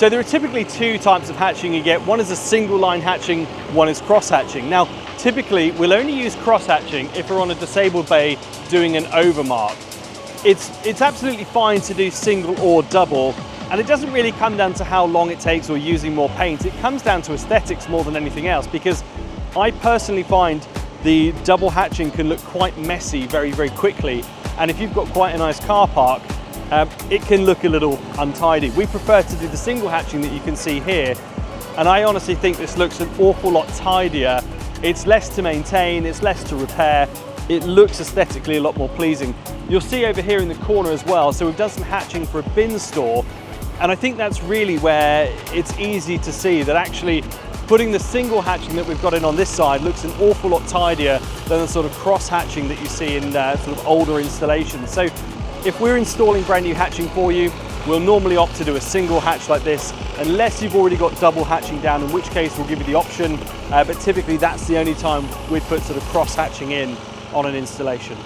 So there are typically two types of hatching you get. One is a single line hatching, one is cross hatching. Now, typically we'll only use cross hatching if we're on a disabled bay doing an overmark. It's absolutely fine to do single or double, and it doesn't really come down to how long it takes or using more paint. It comes down to aesthetics more than anything else, because I personally find the double hatching can look quite messy very, very quickly. And if you've got quite a nice car park, it can look a little untidy. We prefer to do the single hatching that you can see here, and I honestly think this looks an awful lot tidier. It's less to maintain, it's less to repair, it looks aesthetically a lot more pleasing. You'll see over here in the corner as well, so we've done some hatching for a bin store, and I think that's really where it's easy to see that actually putting the single hatching that we've got in on this side looks an awful lot tidier than the sort of cross hatching that you see in sort of older installations. So if we're installing brand new hatching for you, we'll normally opt to do a single hatch like this, unless you've already got double hatching down, in which case we'll give you the option, but typically that's the only time we'd put sort of cross hatching in on an installation.